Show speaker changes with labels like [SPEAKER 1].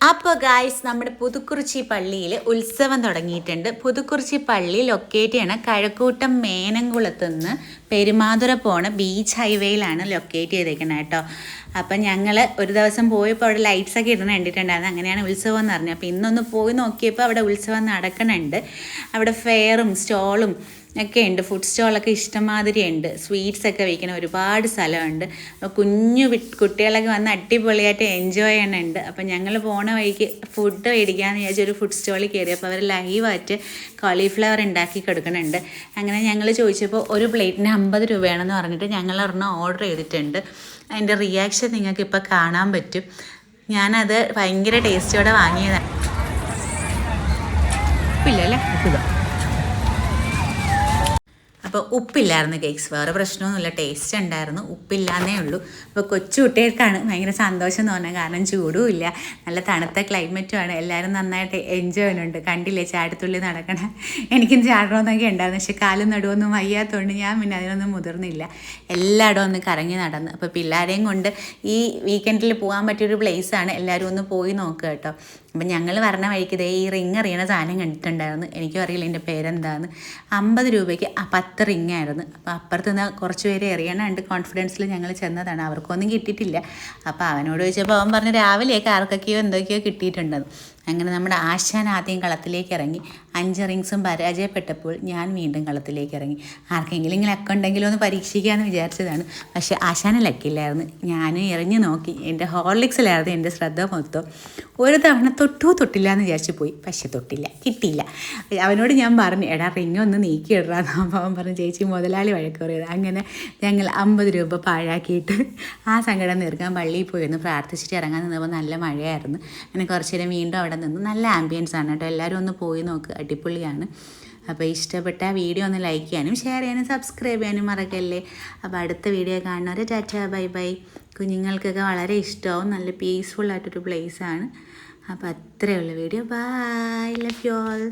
[SPEAKER 1] അപ്പോൾ ഗായ്സ് നമ്മുടെ പുതുക്കുറിച്ചി പള്ളിയിൽ ഉത്സവം തുടങ്ങിയിട്ടുണ്ട്. പുതുക്കുറിച്ചി പള്ളി ലൊക്കേറ്റ് ചെയ്യണ കഴക്കൂട്ടം മേനംകുളത്ത് നിന്ന് പെരുമാതുര പോണ ബീച്ച് ഹൈവേയിലാണ് ലൊക്കേറ്റ് ചെയ്തേക്കുന്നത് കേട്ടോ. അപ്പം ഞങ്ങൾ ഒരു ദിവസം പോയപ്പോൾ അവിടെ ലൈറ്റ്സൊക്കെ ഇടുന്ന കണ്ടിട്ടുണ്ടായിരുന്നു. അങ്ങനെയാണ് ഉത്സവം എന്ന് പറഞ്ഞത്. അപ്പോൾ ഇന്നൊന്ന് പോയി നോക്കിയപ്പോൾ അവിടെ ഉത്സവം നടക്കണുണ്ട്. അവിടെ ഫെയറും സ്റ്റോളും ഒക്കെ ഉണ്ട്. ഫുഡ് സ്റ്റോളൊക്കെ ഇഷ്ടംമാതിരി ഉണ്ട്. സ്വീറ്റ്സൊക്കെ വയ്ക്കുന്ന ഒരുപാട് സ്ഥലമുണ്ട്. കുഞ്ഞു കുട്ടികളൊക്കെ വന്ന് അടിപൊളിയായിട്ട് എൻജോയ് ചെയ്യണുണ്ട്. അപ്പം ഞങ്ങൾ പോണ വഴിക്ക് ഫുഡ് മേടിക്കാമെന്ന് വിചാരിച്ച് ഒരു ഫുഡ് സ്റ്റോളിൽ കയറി. അപ്പോൾ അവർ ലൈവായിട്ട് കോളിഫ്ലവർ ഉണ്ടാക്കി കൊടുക്കുന്നുണ്ട്. അങ്ങനെ ഞങ്ങൾ ചോദിച്ചപ്പോൾ ഒരു പ്ലേറ്റിന് 50 രൂപയാണെന്ന് പറഞ്ഞിട്ട് ഞങ്ങൾ ഒരെണ്ണം ഓർഡർ ചെയ്തിട്ടുണ്ട്. അതിൻ്റെ റിയാക്ഷൻ നിങ്ങൾക്ക് ഇപ്പോൾ കാണാൻ പറ്റും. ഞാനത് ഭയങ്കര ടേസ്റ്റോടെ വാങ്ങിയതാണ്. ഉപ്പില്ലല്ലേ? അപ്പോൾ ഉപ്പില്ലായിരുന്നു കേക്ക്സ്. വേറെ പ്രശ്നമൊന്നുമില്ല, ടേസ്റ്റ് ഉണ്ടായിരുന്നു, ഉപ്പില്ലാന്നേ ഉള്ളൂ. അപ്പോൾ കൊച്ചു കുട്ടികൾക്കാണ് ഭയങ്കര സന്തോഷം തോന്നുന്നത്. കാരണം ചൂടും ഇല്ല, നല്ല തണുത്ത ക്ലൈമറ്റുമാണ്. എല്ലാവരും നന്നായിട്ട് എൻജോയ് ചെയ്യുന്നുണ്ട്. കണ്ടില്ലേ ചാടത്തുള്ളി നടക്കണം. എനിക്കും ചാടണമെന്നൊക്കെ ഉണ്ടായിരുന്നു, പക്ഷെ കാലും നടുവൊന്നും വയ്യാത്തതുകൊണ്ട് ഞാൻ പിന്നെ അതിനൊന്നും മുതിർന്നില്ല. എല്ലായിടവും ഒന്ന് കറങ്ങി നടന്നു. അപ്പോൾ പിള്ളേരെയും കൊണ്ട് ഈ വീക്കെൻഡിൽ പോകാൻ പറ്റിയൊരു പ്ലേസാണ്. എല്ലാവരും ഒന്ന് പോയി നോക്കുക കേട്ടോ. അപ്പം ഞങ്ങൾ പറഞ്ഞ വഴിക്ക് ഇതേ ഈ റിങ് അറിയണ സാധനം കണ്ടിട്ടുണ്ടായിരുന്നു. എനിക്കും അറിയില്ല എൻ്റെ പേരെന്താന്ന്. 50 രൂപയ്ക്ക് 10 റിങ്ങായിരുന്നു. അപ്പോൾ അപ്പുറത്ത് നിന്ന് കുറച്ച് പേര് എറിയണുണ്ട്. കോൺഫിഡൻസിൽ ഞങ്ങൾ ചെന്നതാണ്. അവർക്കൊന്നും കിട്ടിയിട്ടില്ല. അപ്പോൾ അവനോട് ചോദിച്ചപ്പോൾ അവൻ പറഞ്ഞ് രാവിലെയൊക്കെ ആർക്കൊക്കെയോ എന്തൊക്കെയോ കിട്ടിയിട്ടുണ്ടെന്ന്. അങ്ങനെ നമ്മുടെ ആശാൻ ആദ്യം കളത്തിലേക്ക് ഇറങ്ങി. 5 റിങ്സും പരാജയപ്പെട്ടപ്പോൾ ഞാൻ വീണ്ടും കളത്തിലേക്ക് ഇറങ്ങി. ആർക്കെങ്കിലും ലക്ക് ഉണ്ടെങ്കിലോ എന്ന് പരീക്ഷിക്കാമെന്ന് വിചാരിച്ചതാണ്. പക്ഷേ ആശാന് ലക്കില്ലായിരുന്നു. ഞാനും എറിഞ്ഞു നോക്കി. എൻ്റെ ഹോർലിക്സിലായിരുന്നു എൻ്റെ ശ്രദ്ധ മൊത്തം. ഒരു തവണ തൊട്ടില്ല എന്ന് വിചാരിച്ച് പോയി. പക്ഷെ തൊട്ടില്ല, കിട്ടിയില്ല. അവനോട് ഞാൻ പറഞ്ഞു, എടാ റിങ് ഒന്ന് നീക്കിയിടാന്ന്. അപ്പോൾ അവൻ പറഞ്ഞു, ചേച്ചി മുതലാളി വഴക്ക് പറയുന്നത്. അങ്ങനെ ഞങ്ങൾ 50 രൂപ പാഴാക്കിയിട്ട് ആ സങ്കടം തീർക്കാൻ പള്ളിയിൽ പോയിരുന്നു. പ്രാർത്ഥിച്ചിട്ട് ഇറങ്ങാൻ നിന്നപ്പോൾ നല്ല മഴയായിരുന്നു. അങ്ങനെ കുറച്ച് നേരം വീണ്ടും അവിടെ നിന്ന്. നല്ല ആംബിയൻസ് ആണ് കേട്ടോ. എല്ലാവരും ഒന്ന് പോയി നോക്ക്, അടിപൊളിയാണ്. അപ്പോൾ ഇഷ്ടപ്പെട്ട വീഡിയോ ഒന്ന് ലൈക്ക് ചെയ്യാനും ഷെയർ ചെയ്യാനും സബ്സ്ക്രൈബ് ചെയ്യാനും മറക്കല്ലേ. അപ്പോൾ അടുത്ത വീഡിയോ കാണുന്നവരെ ടാറ്റാ ബൈ ബൈ. കുഞ്ഞുങ്ങൾക്കൊക്കെ വളരെ ഇഷ്ടമാവും. നല്ല പീസ്ഫുൾ ആയിട്ടൊരു പ്ലേസാണ്. അപ്പോൾ അത്രയുള്ള video. Bye, love you all.